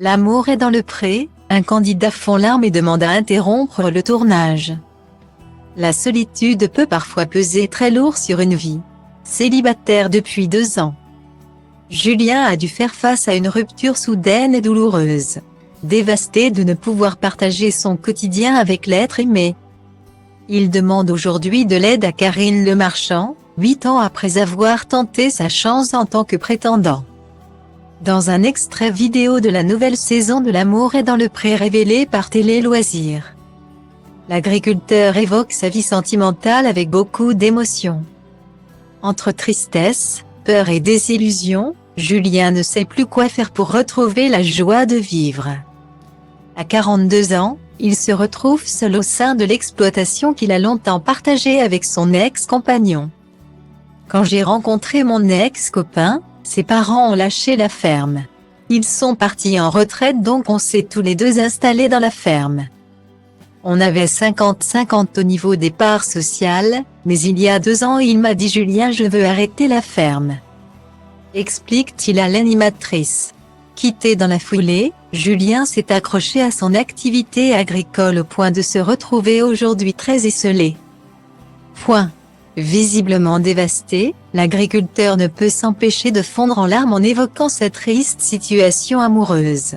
L'amour est dans le pré, un candidat fond larmes et demande à interrompre le tournage. La solitude peut parfois peser très lourd sur une vie. Célibataire depuis 2 ans, Julien a dû faire face à une rupture soudaine et douloureuse. Dévasté de ne pouvoir partager son quotidien avec l'être aimé. Il demande aujourd'hui de l'aide à Karine Le Marchand, 8 ans après avoir tenté sa chance en tant que prétendant. Dans un extrait vidéo de la nouvelle saison de L'amour est dans le pré révélé par Télé Loisirs, l'agriculteur évoque sa vie sentimentale avec beaucoup d'émotion. Entre tristesse, peur et désillusion, Julien ne sait plus quoi faire pour retrouver la joie de vivre. À 42 ans, il se retrouve seul au sein de l'exploitation qu'il a longtemps partagée avec son ex-compagnon. Quand j'ai rencontré mon ex-copain, ses parents ont lâché la ferme. Ils sont partis en retraite donc on s'est tous les deux installés dans la ferme. On avait 50-50 au niveau des parts sociales, mais il y a 2 ans il m'a dit Julien je veux arrêter la ferme. Explique-t-il à l'animatrice. Quitté dans la foulée, Julien s'est accroché à son activité agricole au point de se retrouver aujourd'hui très esselé. Visiblement dévasté, l'agriculteur ne peut s'empêcher de fondre en larmes en évoquant sa triste situation amoureuse.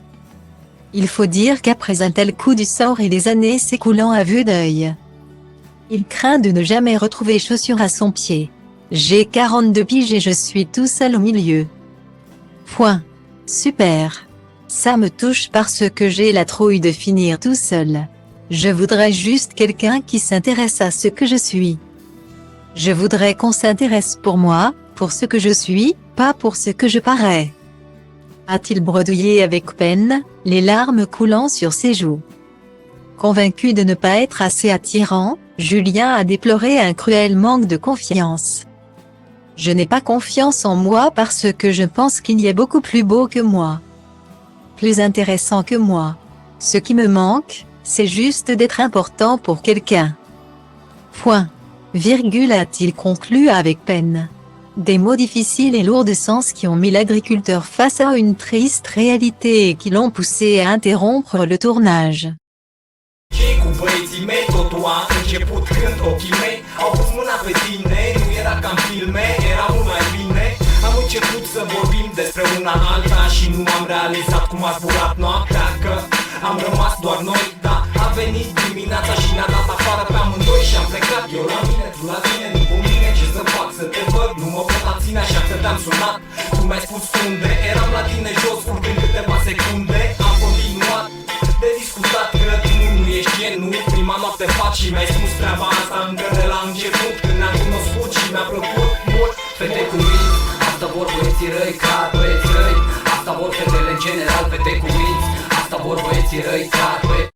Il faut dire qu'après un tel coup du sort et les années s'écoulant à vue d'œil, il craint de ne jamais retrouver chaussure à son pied. J'ai 42 piges et je suis tout seul au milieu. Super. Ça me touche parce que j'ai la trouille de finir tout seul. Je voudrais juste quelqu'un qui s'intéresse à ce que je suis. Je voudrais qu'on s'intéresse pour moi, pour ce que je suis, pas pour ce que je parais. A-t-il bredouillé avec peine, les larmes coulant sur ses joues. Convaincu de ne pas être assez attirant, Julien a déploré un cruel manque de confiance. Je n'ai pas confiance en moi parce que je pense qu'il y a beaucoup plus beau que moi. Plus intéressant que moi. Ce qui me manque, c'est juste d'être important pour quelqu'un. A-t-il conclu avec peine. Des mots difficiles et lourds de sens qui ont mis l'agriculteur face à une triste réalité et qui l'ont poussé à interrompre le tournage. Cu băieții mei totul a început când ochii mei au pus mâna pe tine. Nu era ca în filme, era mult mai bine. Am început să vorbim despre una alta și nu am realizat cum a zburat noaptea. Că am rămas doar noi, da. A venit dimineața și ne-a dat afară pe amândoi și am plecat. Eu la mine, tu la tine, nu cu mine. Ce să fac, să te văd, nu mă pot abține, așa că te-am sunat. Tu mi-ai spus unde, eram la tine jos, urcând câteva secunde. Am continuat de discutat că tu nu ești genul. Prima noapte fac și mi-ai spus treaba asta încă de la început. Când ne-am cunoscut și mi-a plăcut mult. Fete cu minți, asta vor băieții răi, clar băieți răi. Asta vor fetele în general, fete cu minți. Asta vor băieții răi, clar băieți.